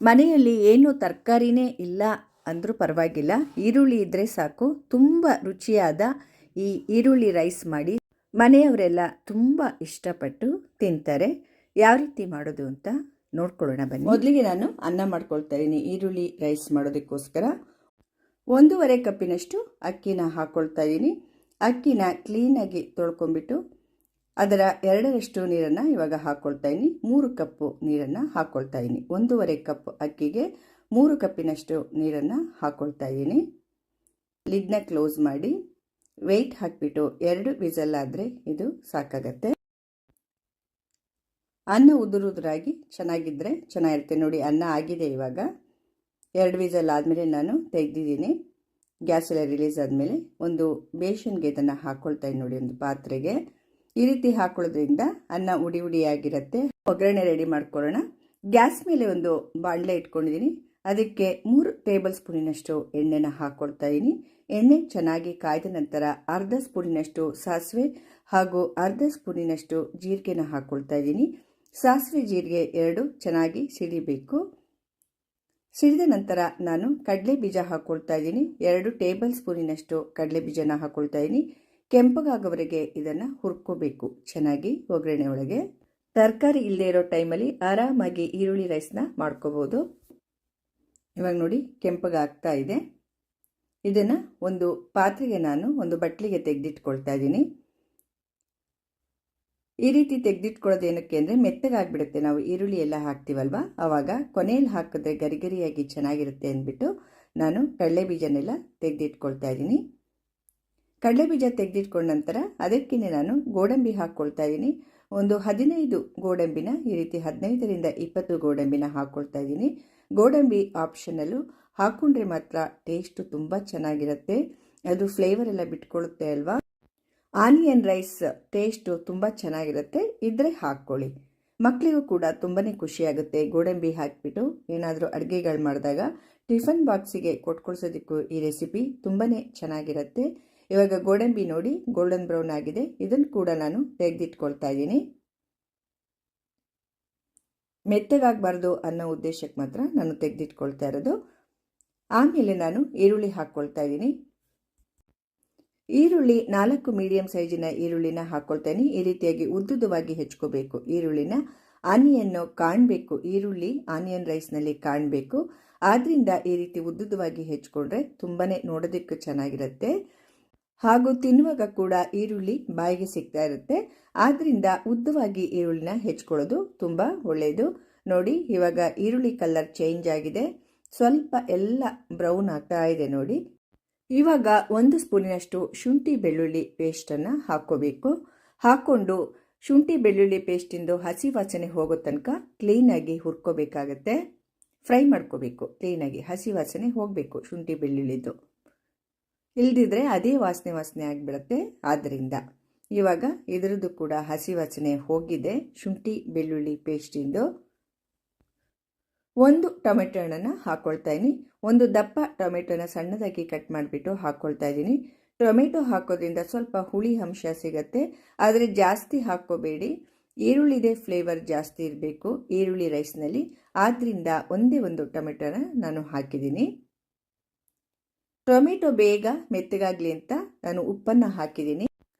ಮನೆಯಲ್ಲಿ ಏನು ತರಕಾರಿನೇ ಇಲ್ಲ ಅಂದರೂ ಪರವಾಗಿಲ್ಲ, ಈರುಳ್ಳಿ ಇದ್ದರೆ ಸಾಕು. ತುಂಬ ರುಚಿಯಾದ ಈ ಈರುಳ್ಳಿ ರೈಸ್ ಮಾಡಿ ಮನೆಯವರೆಲ್ಲ ತುಂಬ ಇಷ್ಟಪಟ್ಟು ತಿಂತಾರೆ. ಯಾವ ರೀತಿ ಮಾಡೋದು ಅಂತ ನೋಡ್ಕೊಳ್ಳೋಣ ಬನ್ನಿ. ಮೊದಲಿಗೆ ನಾನು ಅನ್ನ ಮಾಡ್ಕೊಳ್ತಾ ಇದ್ದೀನಿ. ಈರುಳ್ಳಿ ರೈಸ್ ಮಾಡೋದಕ್ಕೋಸ್ಕರ 1.5 ಕಪ್ಪಿನಷ್ಟು ಅಕ್ಕಿನ ಹಾಕ್ಕೊಳ್ತಾ ಇದ್ದೀನಿ. ಅಕ್ಕಿನ ಕ್ಲೀನಾಗಿ ತೊಳ್ಕೊಂಬಿಟ್ಟು ಅದರ 2ರಷ್ಟು ನೀರನ್ನು ಇವಾಗ ಹಾಕ್ಕೊಳ್ತಾ ಇದ್ದೀನಿ. 3 ಕಪ್ಪು ನೀರನ್ನು ಹಾಕ್ಕೊಳ್ತಾ ಇದ್ದೀನಿ. 1.5 ಕಪ್ ಅಕ್ಕಿಗೆ 3 ಕಪ್ಪಿನಷ್ಟು ನೀರನ್ನು ಹಾಕ್ಕೊಳ್ತಾ ಇದ್ದೀನಿ. ಲಿಡ್ನ ಕ್ಲೋಸ್ ಮಾಡಿ ವೆಯ್ಟ್ ಹಾಕಿಬಿಟ್ಟು 2 ವಿಸಲ್ ಆದರೆ ಇದು ಸಾಕಾಗತ್ತೆ. ಅನ್ನ ಉದುರಾಗಿ ಚೆನ್ನಾಗಿದ್ದರೆ ಚೆನ್ನಾಗಿರುತ್ತೆ. ನೋಡಿ, ಅನ್ನ ಆಗಿದೆ. ಇವಾಗ 2 ವಿಸಲ್ ಆದಮೇಲೆ ನಾನು ತೆಗೆದಿದ್ದೀನಿ. ಗ್ಯಾಸ್ ಎಲ್ಲ ರಿಲೀಸ್ ಆದಮೇಲೆ ಒಂದು ಬೇಷನ್ಗೆ ಇದನ್ನು ಹಾಕ್ಕೊಳ್ತಾ ಇದ್ದೀನಿ. ನೋಡಿ, ಒಂದು ಪಾತ್ರೆಗೆ ಈ ರೀತಿ ಹಾಕೊಳ್ಳೋದ್ರಿಂದ ಅನ್ನ ಉಡಿಯಾಗಿರುತ್ತೆ. ಒಗ್ಗರಣೆ ರೆಡಿ ಮಾಡ್ಕೊಳ್ಳೋಣ. ಗ್ಯಾಸ್ ಮೇಲೆ ಒಂದು ಬಾಣಲೆ ಇಟ್ಕೊಂಡಿದ್ದೀನಿ. ಅದಕ್ಕೆ 3 ಟೇಬಲ್ ಸ್ಪೂನಿನಷ್ಟು ಎಣ್ಣೆನ ಹಾಕ್ಕೊಳ್ತಾ ಇದ್ದೀನಿ. ಎಣ್ಣೆ ಚೆನ್ನಾಗಿ ಕಾಯ್ದ ನಂತರ ಅರ್ಧ ಸ್ಪೂನಿನಷ್ಟು ಸಾಸಿವೆ ಹಾಗೂ ಅರ್ಧ ಸ್ಪೂನಿನಷ್ಟು ಜೀರಿಗೆನ ಹಾಕ್ಕೊಳ್ತಾ ಇದ್ದೀನಿ. ಸಾಸಿವೆ ಜೀರಿಗೆ 2 ಚೆನ್ನಾಗಿ ಸಿಡಿಬೇಕು. ಸಿಡಿದ ನಂತರ ನಾನು ಕಡಲೆ ಬೀಜ ಹಾಕ್ಕೊಳ್ತಾ ಇದ್ದೀನಿ. 2 ಟೇಬಲ್ ಸ್ಪೂನಿನಷ್ಟು ಕಡಲೆ ಬೀಜನ ಹಾಕ್ಕೊಳ್ತಾ ಇದ್ದೀನಿ. ಕೆಂಪಗಾಗೋವರೆಗೆ ಇದನ್ನು ಹುರ್ಕೋಬೇಕು ಚೆನ್ನಾಗಿ ಒಗ್ಗರಣೆ ಒಳಗೆ. ತರಕಾರಿ ಇಲ್ಲದೆ ಇರೋ ಟೈಮಲ್ಲಿ ಆರಾಮಾಗಿ ಈರುಳ್ಳಿ ರೈಸ್ನ ಮಾಡ್ಕೋಬೋದು. ಇವಾಗ ನೋಡಿ, ಕೆಂಪಗಾಗ್ತಾ ಇದೆ. ಇದನ್ನು ಒಂದು ಪಾತ್ರೆಗೆ ನಾನು ಒಂದು ಬಟ್ಲಿಗೆ ತೆಗೆದಿಟ್ಕೊಳ್ತಾ ಇದ್ದೀನಿ. ಈ ರೀತಿ ತೆಗೆದಿಟ್ಕೊಳ್ಳೋದೇನಕ್ಕೆ ಅಂದರೆ ಮೆತ್ತಗಾಗ್ಬಿಡುತ್ತೆ. ನಾವು ಈರುಳ್ಳಿ ಎಲ್ಲ ಹಾಕ್ತೀವಲ್ವ, ಆವಾಗ ಕೊನೆಯಲ್ಲಿ ಹಾಕಿದ್ರೆ ಗರಿಗರಿಯಾಗಿ ಚೆನ್ನಾಗಿರುತ್ತೆ ಅಂದ್ಬಿಟ್ಟು ನಾನು ಕಡಲೆ ಬೀಜನೆಲ್ಲ ತೆಗೆದಿಟ್ಕೊಳ್ತಾ ಇದ್ದೀನಿ. ಕಡಲೆ ಬೀಜ ತೆಗೆದಿಟ್ಕೊಂಡ ನಂತರ ಅದಕ್ಕೆ ನಾನು ಗೋಡಂಬಿ ಹಾಕ್ಕೊಳ್ತಾ ಇದ್ದೀನಿ. ಒಂದು 15 ಗೋಡಂಬಿನ, ಈ ರೀತಿ 15ರಿಂದ 20 ಗೋಡಂಬಿನ ಹಾಕ್ಕೊಳ್ತಾ ಇದ್ದೀನಿ. ಗೋಡಂಬಿ ಆಪ್ಷನಲ್ಲು, ಹಾಕ್ಕೊಂಡ್ರೆ ಮಾತ್ರ ಟೇಸ್ಟು ತುಂಬ ಚೆನ್ನಾಗಿರುತ್ತೆ. ಅದು ಫ್ಲೇವರ್ ಎಲ್ಲ ಬಿಟ್ಕೊಳ್ಳುತ್ತೆ ಅಲ್ವಾ. ಆನಿಯನ್ ರೈಸ್ ಟೇಸ್ಟು ತುಂಬ ಚೆನ್ನಾಗಿರುತ್ತೆ. ಇದ್ದರೆ ಹಾಕ್ಕೊಳ್ಳಿ. ಮಕ್ಕಳಿಗೂ ಕೂಡ ತುಂಬಾ ಖುಷಿಯಾಗುತ್ತೆ. ಗೋಡಂಬಿ ಹಾಕಿಬಿಟ್ಟು ಏನಾದರೂ ಅಡುಗೆಗಳು ಮಾಡಿದಾಗ ಟಿಫನ್ ಬಾಕ್ಸಿಗೆ ಕೊಟ್ಕೊಳ್ಸೋದಕ್ಕೂ ಈ ರೆಸಿಪಿ ತುಂಬಾ ಚೆನ್ನಾಗಿರುತ್ತೆ. ಇವಾಗ ಗೋಡಂಬಿ ನೋಡಿ ಗೋಲ್ಡನ್ ಬ್ರೌನ್ ಆಗಿದೆ. ಇದನ್ನು ಕೂಡ ನಾನು ತೆಗೆದಿಟ್ಕೊಳ್ತಾ ಇದ್ದೀನಿ. ಮೆತ್ತಗಾಗಬಾರ್ದು ಅನ್ನೋ ಉದ್ದೇಶಕ್ಕೆ ಮಾತ್ರ ನಾನು ತೆಗೆದಿಟ್ಕೊಳ್ತಾ ಇರೋದು. ಆಮೇಲೆ ನಾನು ಈರುಳ್ಳಿ ಹಾಕ್ಕೊಳ್ತಾ ಇದ್ದೀನಿ. ಈರುಳ್ಳಿ 4 ಮೀಡಿಯಂ ಸೈಜಿನ ಈರುಳ್ಳಿನ ಹಾಕ್ಕೊಳ್ತಾ ಇದ್ದೀನಿ. ಈ ರೀತಿಯಾಗಿ ಉದ್ದುದವಾಗಿ ಹೆಚ್ಕೋಬೇಕು ಈರುಳ್ಳಿನ. ಆನಿಯನ್ನು ಕಾಣಬೇಕು, ಈರುಳ್ಳಿ ಆನಿಯನ್ ರೈಸ್ನಲ್ಲಿ ಕಾಣಬೇಕು. ಆದ್ದರಿಂದ ಈ ರೀತಿ ಉದ್ದುದವಾಗಿ ಹೆಚ್ಕೊಂಡ್ರೆ ತುಂಬಾ ನೋಡೋದಕ್ಕೆ ಚೆನ್ನಾಗಿರುತ್ತೆ. ಹಾಗೂ ತಿನ್ನುವಾಗ ಕೂಡ ಈರುಳ್ಳಿ ಬಾಯಿಗೆ ಸಿಗ್ತಾ ಇರುತ್ತೆ. ಆದ್ದರಿಂದ ಉದ್ದವಾಗಿ ಈರುಳ್ಳಿನ ಹೆಚ್ಕೊಳ್ಳೋದು ತುಂಬ ಒಳ್ಳೆಯದು. ನೋಡಿ, ಇವಾಗ ಈರುಳ್ಳಿ ಕಲರ್ ಚೇಂಜ್ ಆಗಿದೆ. ಸ್ವಲ್ಪ ಎಲ್ಲ ಬ್ರೌನ್ ಆಗ್ತಾ ಇದೆ ನೋಡಿ. ಇವಾಗ 1 ಸ್ಪೂನಿನಷ್ಟು ಶುಂಠಿ ಬೆಳ್ಳುಳ್ಳಿ ಪೇಸ್ಟನ್ನು ಹಾಕ್ಕೋಬೇಕು. ಹಾಕ್ಕೊಂಡು ಶುಂಠಿ ಬೆಳ್ಳುಳ್ಳಿ ಪೇಸ್ಟಿಂದು ಹಸಿ ವಾಸನೆ ಹೋಗೋ ತನಕ ಕ್ಲೀನಾಗಿ ಹುರ್ಕೋಬೇಕಾಗತ್ತೆ. ಫ್ರೈ ಮಾಡ್ಕೋಬೇಕು ಕ್ಲೀನಾಗಿ. ಹಸಿ ವಾಸನೆ ಹೋಗಬೇಕು ಶುಂಠಿ ಬೆಳ್ಳುಳ್ಳಿದು. ಇಲ್ದಿದ್ರೆ ಅದೇ ವಾಸನೆ ಆಗಿಬಿಡುತ್ತೆ. ಆದ್ದರಿಂದ ಇವಾಗ ಇದರದ್ದು ಕೂಡ ಹಸಿ ವಾಸನೆ ಹೋಗಿದೆ ಶುಂಠಿ ಬೆಳ್ಳುಳ್ಳಿ ಪೇಸ್ಟಿಂದು. 1 ಟೊಮೆಟೊ ಹಣ್ಣನ್ನು ಹಾಕ್ಕೊಳ್ತಾ ಇದ್ದೀನಿ. ಒಂದು ದಪ್ಪ ಟೊಮೆಟೊನ ಸಣ್ಣದಾಗಿ ಕಟ್ ಮಾಡಿಬಿಟ್ಟು ಹಾಕ್ಕೊಳ್ತಾ ಇದ್ದೀನಿ. ಟೊಮೆಟೊ ಹಾಕೋದ್ರಿಂದ ಸ್ವಲ್ಪ ಹುಳಿ ಅಂಶ ಸಿಗುತ್ತೆ, ಆದರೆ ಜಾಸ್ತಿ ಹಾಕ್ಕೋಬೇಡಿ. ಈರುಳ್ಳಿದೆ ಫ್ಲೇವರ್ ಜಾಸ್ತಿ ಇರಬೇಕು ಈರುಳ್ಳಿ ರೈಸ್ನಲ್ಲಿ. ಆದ್ದರಿಂದ ಒಂದೇ ಒಂದು ಟೊಮೆಟೊನ ನಾನು ಹಾಕಿದ್ದೀನಿ. ಟೊಮೆಟೊ ಬೇಗ ಮೆತ್ತಗಾಗಲಿ ಅಂತ ನಾನು ಉಪ್ಪನ್ನು ಹಾಕಿದ್ದೀನಿ.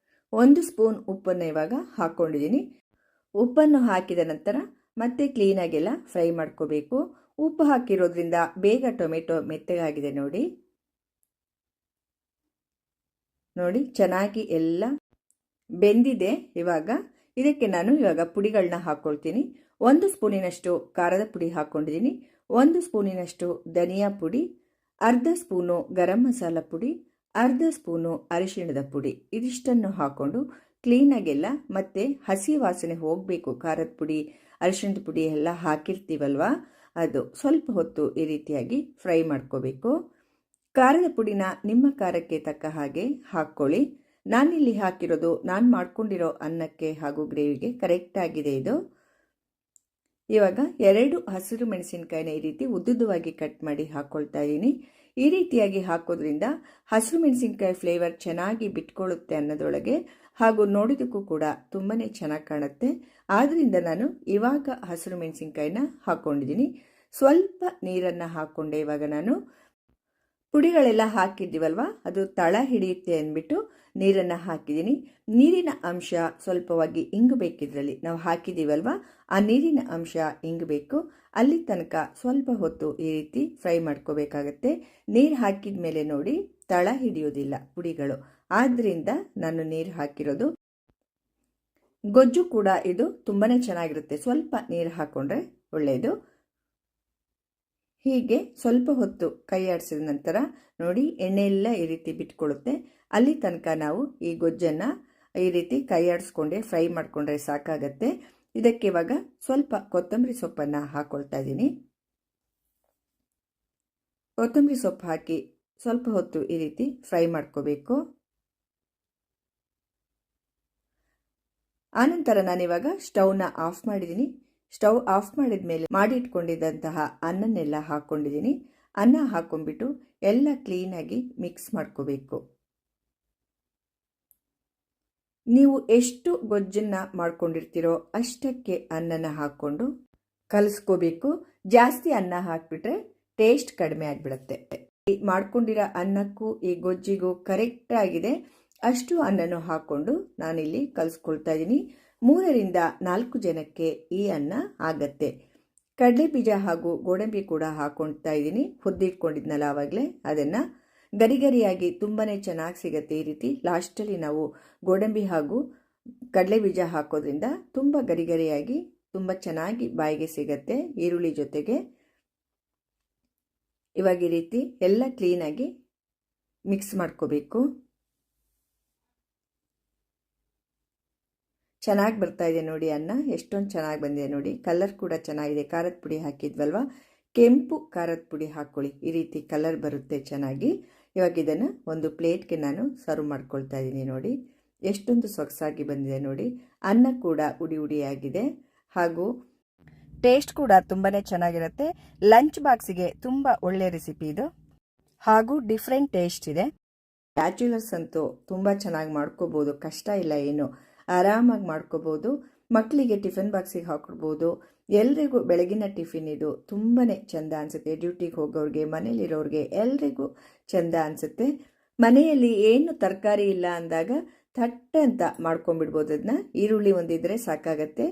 1 ಸ್ಪೂನ್ ಉಪ್ಪನ್ನು ಇವಾಗ ಹಾಕ್ಕೊಂಡಿದ್ದೀನಿ. ಉಪ್ಪನ್ನು ಹಾಕಿದ ನಂತರ ಮತ್ತೆ ಕ್ಲೀನಾಗೆಲ್ಲ ಫ್ರೈ ಮಾಡ್ಕೋಬೇಕು. ಉಪ್ಪು ಹಾಕಿರೋದ್ರಿಂದ ಬೇಗ ಟೊಮೆಟೊ ಮೆತ್ತಗಾಗಿದೆ ನೋಡಿ. ನೋಡಿ, ಚೆನ್ನಾಗಿ ಎಲ್ಲ ಬೆಂದಿದೆ. ಇವಾಗ ಇದಕ್ಕೆ ನಾನು ಇವಾಗ ಪುಡಿಗಳನ್ನ ಹಾಕ್ಕೊಳ್ತೀನಿ. 1 ಸ್ಪೂನಿನಷ್ಟು ಖಾರದ ಪುಡಿ ಹಾಕ್ಕೊಂಡಿದ್ದೀನಿ. 1 ಸ್ಪೂನಿನಷ್ಟು ಧನಿಯಾ ಪುಡಿ, ಅರ್ಧ ಸ್ಪೂನು ಗರಂ ಮಸಾಲ ಪುಡಿ, ಅರ್ಧ ಸ್ಪೂನು ಅರಿಶಿಣದ ಪುಡಿ. ಇದಿಷ್ಟನ್ನು ಹಾಕ್ಕೊಂಡು ಕ್ಲೀನಾಗೆಲ್ಲ ಮತ್ತೆ ಹಸಿ ವಾಸನೆ ಹೋಗಬೇಕು. ಖಾರದ ಪುಡಿ ಅರಿಶಿಣದ ಪುಡಿ ಎಲ್ಲ ಹಾಕಿರ್ತೀವಲ್ವ, ಅದು ಸ್ವಲ್ಪ ಹೊತ್ತು ಈ ರೀತಿಯಾಗಿ ಫ್ರೈ ಮಾಡ್ಕೋಬೇಕು. ಖಾರದ ಪುಡಿನ ನಿಮ್ಮ ಖಾರಕ್ಕೆ ತಕ್ಕ ಹಾಗೆ ಹಾಕ್ಕೊಳ್ಳಿ. ನಾನಿಲ್ಲಿ ಹಾಕಿರೋದು ನಾನು ಮಾಡ್ಕೊಂಡಿರೋ ಅನ್ನಕ್ಕೆ ಹಾಗೂ ಗ್ರೇವಿಗೆ ಕರೆಕ್ಟ್ ಆಗಿದೆ ಇದು. ಇವಾಗ 2 ಹಸಿರು ಮೆಣಸಿನಕಾಯಿನ ಈ ರೀತಿ ಉದ್ದುದ್ದವಾಗಿ ಕಟ್ ಮಾಡಿ ಹಾಕ್ಕೊಳ್ತಾ ಇದ್ದೀನಿ. ಈ ರೀತಿಯಾಗಿ ಹಾಕೋದ್ರಿಂದ ಹಸಿರು ಮೆಣಸಿನಕಾಯಿ ಫ್ಲೇವರ್ ಚೆನ್ನಾಗಿ ಬಿಟ್ಕೊಳ್ಳುತ್ತೆ ಅನ್ನೋದ್ರೊಳಗೆ, ಹಾಗೂ ನೋಡೋದಕ್ಕೂ ಕೂಡ ತುಂಬಾ ಚೆನ್ನಾಗಿ ಕಾಣುತ್ತೆ. ಆದ್ದರಿಂದ ನಾನು ಇವಾಗ ಹಸಿರು ಮೆಣಸಿನಕಾಯಿನ ಹಾಕ್ಕೊಂಡಿದ್ದೀನಿ. ಸ್ವಲ್ಪ ನೀರನ್ನು ಹಾಕ್ಕೊಂಡೆ. ಇವಾಗ ನಾನು ಪುಡಿಗಳೆಲ್ಲ ಹಾಕಿದ್ದೀವಲ್ವ, ಅದು ತಳ ಹಿಡಿಯುತ್ತೆ ಅಂದ್ಬಿಟ್ಟು ನೀರನ್ನು ಹಾಕಿದ್ದೀನಿ. ನೀರಿನ ಅಂಶ ಸ್ವಲ್ಪವಾಗಿ ಇಂಗಬೇಕಿದ್ರಲ್ಲಿ, ನಾವು ಹಾಕಿದ್ದೀವಲ್ವ ಆ ನೀರಿನ ಅಂಶ ಇಂಗಬೇಕು. ಅಲ್ಲಿ ತನಕ ಸ್ವಲ್ಪ ಹೊತ್ತು ಈ ರೀತಿ ಫ್ರೈ ಮಾಡ್ಕೋಬೇಕಾಗತ್ತೆ. ನೀರು ಹಾಕಿದ ಮೇಲೆ ನೋಡಿ ತಳ ಹಿಡಿಯೋದಿಲ್ಲ ಪುಡಿಗಳು, ಆದ್ದರಿಂದ ನಾನು ನೀರು ಹಾಕಿರೋದು. ಗೊಜ್ಜು ಕೂಡ ಇದು ತುಂಬಾ ಚೆನ್ನಾಗಿರುತ್ತೆ, ಸ್ವಲ್ಪ ನೀರು ಹಾಕ್ಕೊಂಡ್ರೆ ಒಳ್ಳೆಯದು. ಹೀಗೆ ಸ್ವಲ್ಪ ಹೊತ್ತು ಕೈ ಆಡಿಸಿದ ನಂತರ ನೋಡಿ ಎಣ್ಣೆ ಎಲ್ಲ ಈ ರೀತಿ ಬಿಟ್ಕೊಳ್ಳುತ್ತೆ. ಅಲ್ಲಿ ತನಕ ನಾವು ಈ ಗೊಜ್ಜನ್ನು ಈ ರೀತಿ ಕೈ ಆಡಿಸ್ಕೊಂಡೆ ಫ್ರೈ ಮಾಡಿಕೊಂಡ್ರೆ ಸಾಕಾಗತ್ತೆ. ಇದಕ್ಕೆ ಇವಾಗ ಸ್ವಲ್ಪ ಕೊತ್ತಂಬರಿ ಸೊಪ್ಪನ್ನು ಹಾಕ್ಕೊಳ್ತಾ ಇದ್ದೀನಿ. ಕೊತ್ತಂಬರಿ ಸೊಪ್ಪು ಹಾಕಿ ಸ್ವಲ್ಪ ಹೊತ್ತು ಈ ರೀತಿ ಫ್ರೈ ಮಾಡ್ಕೋಬೇಕು. ಆನಂತರ ನಾನಿವಾಗ ಸ್ಟವ್ನ ಆಫ್ ಮಾಡಿದ್ದೀನಿ. ಸ್ಟವ್ ಆಫ್ ಮಾಡಿದ ಮೇಲೆ ಮಾಡಿಟ್ಕೊಂಡಿದ್ದಂತಹ ಅನ್ನನ್ನೆಲ್ಲ ಹಾಕ್ಕೊಂಡಿದ್ದೀನಿ. ಅನ್ನ ಹಾಕ್ಕೊಂಡ್ಬಿಟ್ಟು ಎಲ್ಲ ಕ್ಲೀನಾಗಿ ಮಿಕ್ಸ್ ಮಾಡ್ಕೋಬೇಕು. ನೀವು ಎಷ್ಟು ಗೊಜ್ಜನ್ನು ಮಾಡ್ಕೊಂಡಿರ್ತೀರೋ ಅಷ್ಟಕ್ಕೆ ಅನ್ನನ ಹಾಕ್ಕೊಂಡು ಕಲಿಸ್ಕೋಬೇಕು. ಜಾಸ್ತಿ ಅನ್ನ ಹಾಕ್ಬಿಟ್ರೆ ಟೇಸ್ಟ್ ಕಡಿಮೆ ಆಗಿಬಿಡುತ್ತೆ. ಮಾಡ್ಕೊಂಡಿರೋ ಅನ್ನಕ್ಕೂ ಈ ಗೊಜ್ಜಿಗೂ ಕರೆಕ್ಟ್ ಆಗಿದೆ ಅಷ್ಟು ಅನ್ನನೂ ಹಾಕ್ಕೊಂಡು ನಾನಿಲ್ಲಿ ಕಲಿಸ್ಕೊಳ್ತಾ ಇದ್ದೀನಿ. 3 ರಿಂದ 4 ಜನಕ್ಕೆ ಈ ಅನ್ನ ಆಗತ್ತೆ. ಕಡಲೆ ಬೀಜ ಹಾಗೂ ಗೋಡಂಬಿ ಕೂಡ ಹಾಕ್ಕೊಳ್ತಾ ಇದ್ದೀನಿ. ಹುರಿದಿಟ್ಕೊಂಡಿದ್ನಲ್ಲ ಆವಾಗಲೇ ಅದನ್ನು. ಗರಿಗರಿಯಾಗಿ ತುಂಬಾ ಚೆನ್ನಾಗಿ ಸಿಗುತ್ತೆ ಈ ರೀತಿ. ಲಾಸ್ಟಲ್ಲಿ ನಾವು ಗೋಡಂಬಿ ಹಾಗೂ ಕಡಲೆ ಬೀಜ ಹಾಕೋದ್ರಿಂದ ತುಂಬ ಗರಿಗರಿಯಾಗಿ ತುಂಬ ಚೆನ್ನಾಗಿ ಬಾಯಿಗೆ ಸಿಗತ್ತೆ ಈರುಳ್ಳಿ ಜೊತೆಗೆ. ಇವಾಗ ಈ ರೀತಿ ಎಲ್ಲ ಕ್ಲೀನಾಗಿ ಮಿಕ್ಸ್ ಮಾಡ್ಕೋಬೇಕು. ಚೆನ್ನಾಗಿ ಬರ್ತಾ ಇದೆ ನೋಡಿ ಅನ್ನ, ಎಷ್ಟೊಂದು ಚೆನ್ನಾಗಿ ಬಂದಿದೆ ನೋಡಿ. ಕಲರ್ ಕೂಡ ಚೆನ್ನಾಗಿದೆ. ಖಾರದ ಪುಡಿ ಹಾಕಿದ್ವಲ್ವ, ಕೆಂಪು ಖಾರದ ಪುಡಿ ಹಾಕ್ಕೊಳ್ಳಿ, ಈ ರೀತಿ ಕಲರ್ ಬರುತ್ತೆ ಚೆನ್ನಾಗಿ. ಇವಾಗ ಇದನ್ನು ಒಂದು ಪ್ಲೇಟ್ಗೆ ನಾನು ಸರ್ವ್ ಮಾಡ್ಕೊಳ್ತಾ ಇದ್ದೀನಿ. ನೋಡಿ ಎಷ್ಟೊಂದು ಸೊಗಸಾಗಿ ಬಂದಿದೆ ನೋಡಿ. ಅನ್ನ ಕೂಡ ಉಡಿ ಉಡಿಯಾಗಿದೆ ಹಾಗೂ ಟೇಸ್ಟ್ ಕೂಡ ತುಂಬಾ ಚೆನ್ನಾಗಿರುತ್ತೆ. ಲಂಚ್ ಬಾಕ್ಸಿಗೆ ತುಂಬ ಒಳ್ಳೆ ರೆಸಿಪಿ ಇದು ಹಾಗೂ ಡಿಫ್ರೆಂಟ್ ಟೇಸ್ಟ್ ಇದೆ. ಬ್ಯಾಚುಲರ್ಸ್ ಅಂತೂ ತುಂಬ ಚೆನ್ನಾಗಿ ಮಾಡ್ಕೋಬೋದು, ಕಷ್ಟ ಇಲ್ಲ ಏನು, ಆರಾಮಾಗಿ ಮಾಡ್ಕೋಬೋದು. ಮಕ್ಕಳಿಗೆ ಟಿಫಿನ್ ಬಾಕ್ಸಿಗೆ ಹಾಕೊಡ್ಬೋದು. ಎಲ್ರಿಗೂ ಬೆಳಗಿನ ಟಿಫಿನ್ ಇದು ತುಂಬಾ ಚೆಂದ ಅನಿಸುತ್ತೆ. ಡ್ಯೂಟಿಗೆ ಹೋಗೋರಿಗೆ, ಮನೇಲಿರೋರಿಗೆ ಎಲ್ರಿಗೂ ಚೆಂದ ಅನಿಸುತ್ತೆ. ಮನೆಯಲ್ಲಿ ಏನು ತರಕಾರಿ ಇಲ್ಲ ಅಂದಾಗ ಥಟ್ ಅಂತ ಮಾಡ್ಕೊಂಡ್ಬಿಡ್ಬೋದು ಅದನ್ನ. ಈರುಳ್ಳಿ ಒಂದಿದ್ರೆ ಸಾಕಾಗತ್ತೆ.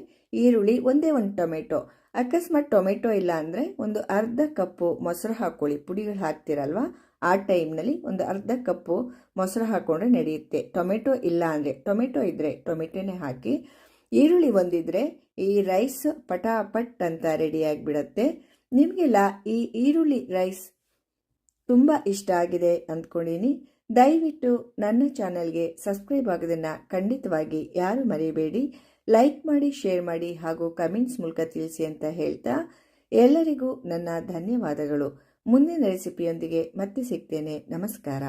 ಈರುಳ್ಳಿ ಒಂದೇ ಒಂದು ಟೊಮೆಟೊ, ಅಕಸ್ಮಾತ್ ಟೊಮೆಟೊ ಇಲ್ಲ ಅಂದರೆ ಒಂದು ಅರ್ಧ ಕಪ್ಪು ಮೊಸರು ಹಾಕ್ಕೊಳ್ಳಿ. ಪುಡಿಗಳು ಹಾಕ್ತಿರಲ್ವ ಆ ಟೈಮ್ನಲ್ಲಿ ಒಂದು ಅರ್ಧ ಕಪ್ಪು ಮೊಸರು ಹಾಕ್ಕೊಂಡ್ರೆ ನಡೆಯುತ್ತೆ. ಟೊಮೆಟೊ ಇಲ್ಲ ಅಂದರೆ, ಟೊಮೆಟೊ ಇದ್ದರೆ ಟೊಮೆಟೊನೇ ಹಾಕಿ. ಈರುಳ್ಳಿ ಒಂದಿದ್ರೆ ಈ ರೈಸ್ ಪಟಾಪಟ್ ಅಂತ ರೆಡಿಯಾಗಿಬಿಡತ್ತೆ. ನಿಮಗೆಲ್ಲ ಈ ಈರುಳ್ಳಿ ರೈಸ್ ತುಂಬ ಇಷ್ಟ ಆಗಿದೆ ಅಂದ್ಕೊಂಡಿನಿ. ದಯವಿಟ್ಟು ನನ್ನ ಚಾನಲ್ಗೆ ಸಬ್ಸ್ಕ್ರೈಬ್ ಆಗೋದನ್ನು ಖಂಡಿತವಾಗಿ ಯಾರು ಮರೆಯಬೇಡಿ. ಲೈಕ್ ಮಾಡಿ, ಶೇರ್ ಮಾಡಿ ಹಾಗೂ ಕಮೆಂಟ್ಸ್ ಮೂಲಕ ತಿಳಿಸಿ ಅಂತ ಹೇಳ್ತಾ ಎಲ್ಲರಿಗೂ ನನ್ನ ಧನ್ಯವಾದಗಳು. ಮುಂದಿನ ರೆಸಿಪಿಯೊಂದಿಗೆ ಮತ್ತೆ ಸಿಗ್ತೇನೆ. ನಮಸ್ಕಾರ.